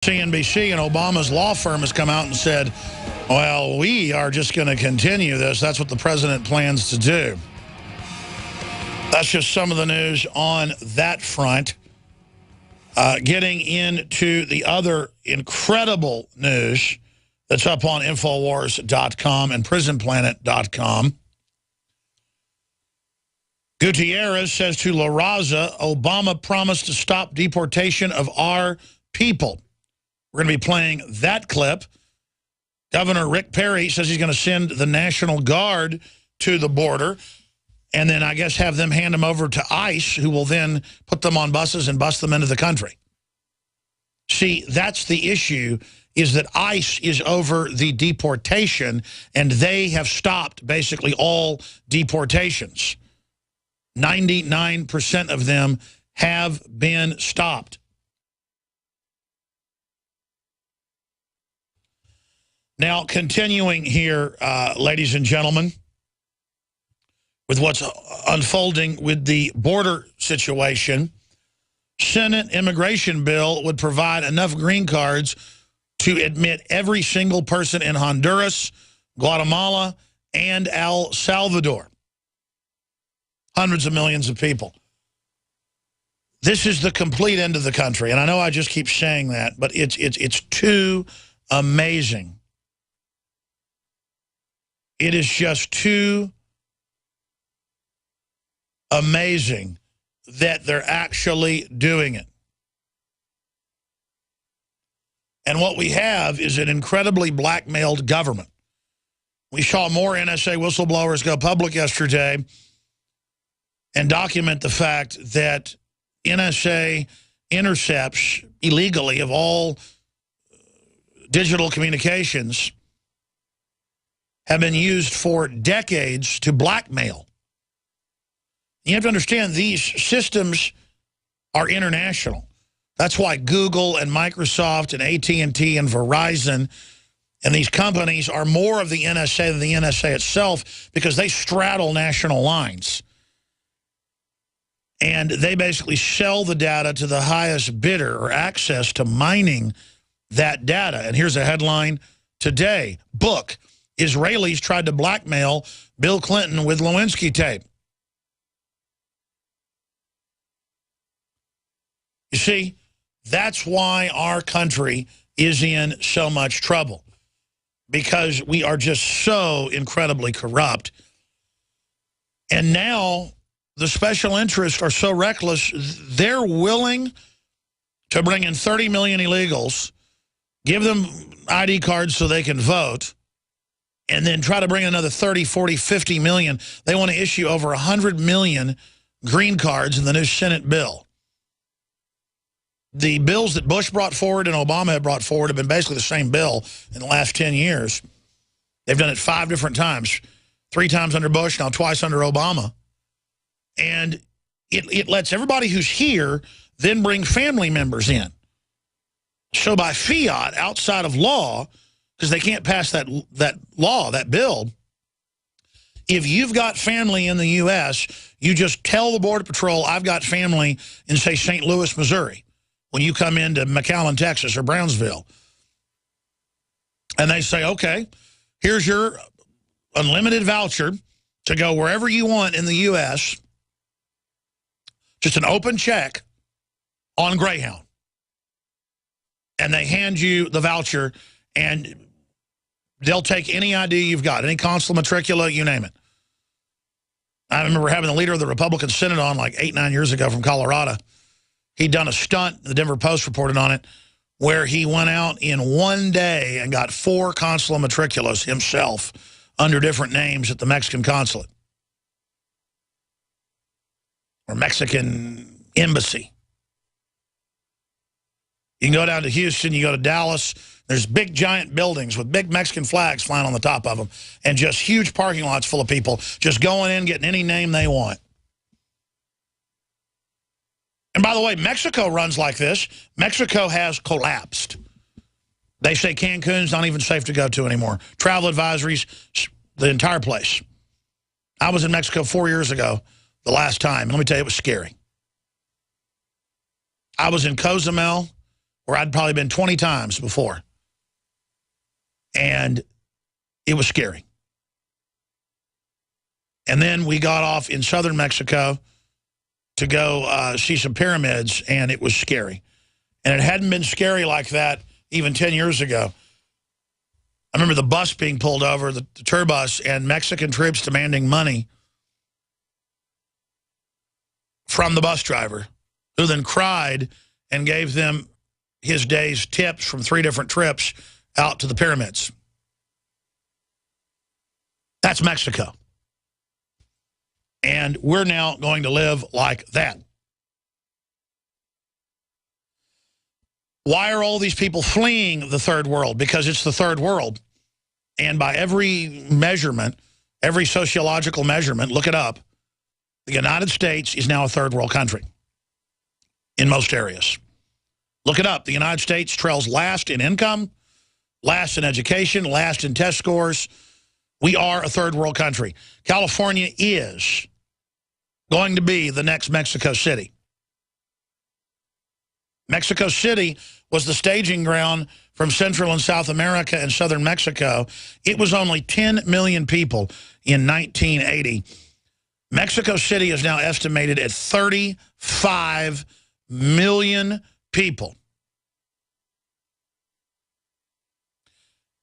CNBC, and Obama's law firm has come out and said, well, we are just going to continue this. That's what the president plans to do. That's just some of the news on that front. Getting into the other incredible news that's up on Infowars.com and PrisonPlanet.com. Gutierrez says to La Raza, Obama promised to stop deportation of our people. We're going to be playing that clip. Governor Rick Perry says he's going to send the National Guard to the border and then I guess have them hand them over to ICE, who will then put them on buses and bus them into the country. See, that's the issue, is that ICE is over the deportation, and they have stopped basically all deportations. 99% of them have been stopped. Now, continuing here, ladies and gentlemen, with what's unfolding with the border situation, Senate immigration bill would provide enough green cards to admit every single person in Honduras, Guatemala, and El Salvador. Hundreds of millions of people. This is the complete end of the country, and I know I just keep saying that, but it's too amazing. It is just too amazing that they're actually doing it. And what we have is an incredibly blackmailed government. We saw more NSA whistleblowers go public yesterday and document the fact that NSA intercepts illegally of all digital communications have been used for decades to blackmail. You have to understand, these systems are international. That's why Google and Microsoft and AT&T and Verizon and these companies are more of the NSA than the NSA itself, because they straddle national lines. And they basically sell the data to the highest bidder, or access to mining that data. And here's a headline today. Book, Israelis tried to blackmail Bill Clinton with Lewinsky tape. You see, that's why our country is in so much trouble, because we are just so incredibly corrupt. And now the special interests are so reckless, they're willing to bring in 30 million illegals, give them ID cards so they can vote, and then try to bring another 30, 40, 50 million. They want to issue over 100 million green cards in the new Senate bill. The bills that Bush brought forward and Obama had brought forward have been basically the same bill in the last 10 years. They've done it 5 different times. 3 times under Bush, now twice under Obama. And it lets everybody who's here then bring family members in. So by fiat, outside of law, because they can't pass that law, that bill, if you've got family in the U.S., you just tell the Border Patrol, I've got family in, say, St. Louis, Missouri, when you come into McAllen, Texas, or Brownsville. And they say, okay, here's your unlimited voucher to go wherever you want in the U.S., just an open check on Greyhound. And they hand you the voucher, and they'll take any ID you've got, any consular matricula, you name it. I remember having the leader of the Republican Senate on like 8, 9 years ago from Colorado. He'd done a stunt, the Denver Post reported on it, where he went out in one day and got 4 consular matriculas himself under different names at the Mexican consulate or Mexican embassy. You can go down to Houston, you go to Dallas, there's big giant buildings with big Mexican flags flying on the top of them, and just huge parking lots full of people just going in, getting any name they want. And by the way, Mexico runs like this. Mexico has collapsed. They say Cancun's not even safe to go to anymore. Travel advisories, the entire place. I was in Mexico 4 years ago, the last time, and let me tell you, it was scary. I was in Cozumel, where I'd probably been 20 times before. And it was scary. And then we got off in southern Mexico to go see some pyramids, and it was scary. And it hadn't been scary like that even 10 years ago. I remember the bus being pulled over, the tour bus, and Mexican troops demanding money from the bus driver, who then cried and gave them his day's tips from 3 different trips out to the pyramids. That's Mexico. And we're now going to live like that. Why are all these people fleeing the third world? Because it's the third world. And by every measurement, every sociological measurement, look it up, the United States is now a third world country in most areas. Look it up. The United States trails last in income, last in education, last in test scores. We are a third world country. California is going to be the next Mexico City. Mexico City was the staging ground from Central and South America and southern Mexico. It was only 10 million people in 1980. Mexico City is now estimated at 35 million people.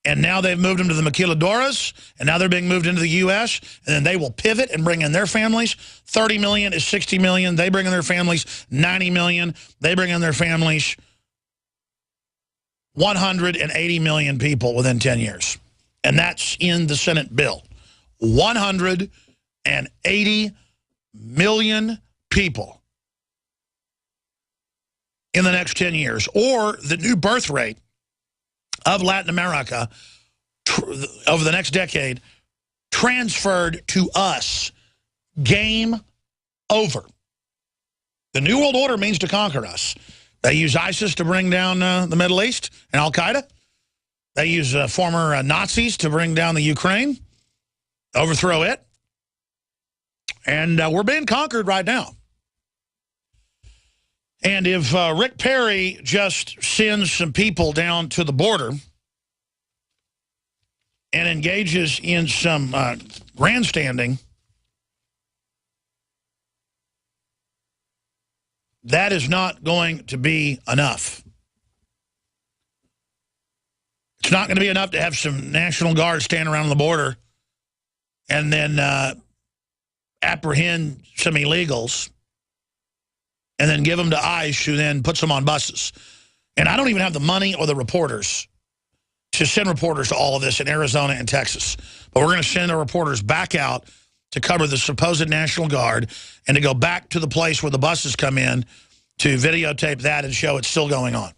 And now they've moved them to the maquiladoras, and now they're being moved into the U.S., and then they will pivot and bring in their families. 30 million is 60 million. They bring in their families. 90 million. They bring in their families. 180 million people within 10 years. And that's in the Senate bill. 180 million people in the next 10 years. Or the new birth rate of Latin America over the next decade transferred to us. Game over. The New World Order means to conquer us. They use ISIS to bring down the Middle East and Al-Qaeda. They use former Nazis to bring down the Ukraine, overthrow it. And we're being conquered right now. And if Rick Perry just sends some people down to the border and engages in some grandstanding, that is not going to be enough. It's not going to be enough to have some National Guard stand around the border and then apprehend some illegals and then give them to ICE, who then puts them on buses. And I don't even have the money or the reporters to send reporters to all of this in Arizona and Texas. But we're going to send our reporters back out to cover the supposed National Guard and to go back to the place where the buses come in to videotape that and show it's still going on.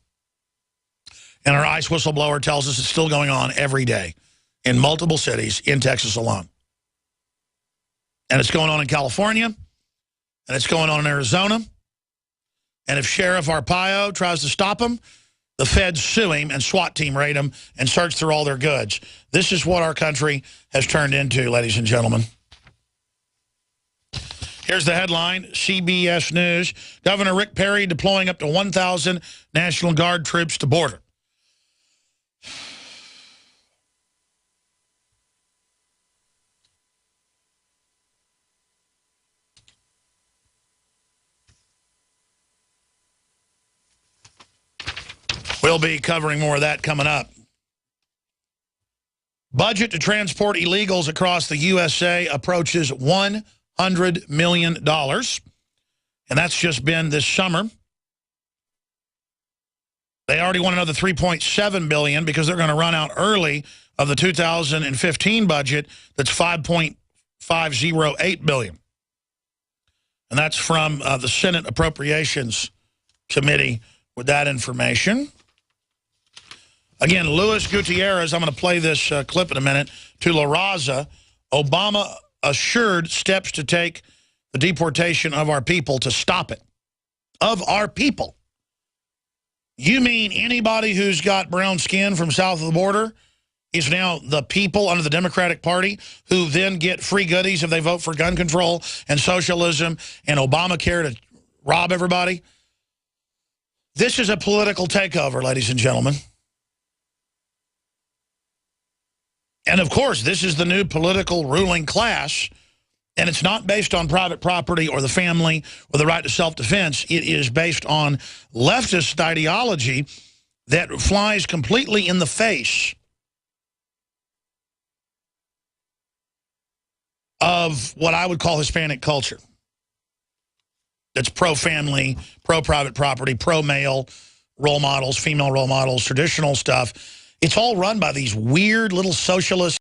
And our ICE whistleblower tells us it's still going on every day in multiple cities in Texas alone. And it's going on in California, and it's going on in Arizona. And if Sheriff Arpaio tries to stop him, the feds sue him and SWAT team raid him and search through all their goods. This is what our country has turned into, ladies and gentlemen. Here's the headline, CBS News. Governor Rick Perry deploying up to 1,000 National Guard troops to border. We'll be covering more of that coming up. Budget to transport illegals across the USA approaches $100 million. And that's just been this summer. They already want another $3.7 billion because they're going to run out early of the 2015 budget that's $5.508 billion. And that's from the Senate Appropriations Committee with that information. Again, Luis Gutierrez, I'm going to play this clip in a minute, to La Raza. Obama assured steps to take the deportation of our people to stop it. Of our people. You mean anybody who's got brown skin from south of the border is now the people under the Democratic Party who then get free goodies if they vote for gun control and socialism and Obamacare to rob everybody? This is a political takeover, ladies and gentlemen. And, of course, this is the new political ruling class, and it's not based on private property or the family or the right to self-defense. It is based on leftist ideology that flies completely in the face of what I would call Hispanic culture. That's pro-family, pro-private property, pro-male role models, female role models, traditional stuff. It's all run by these weird little socialist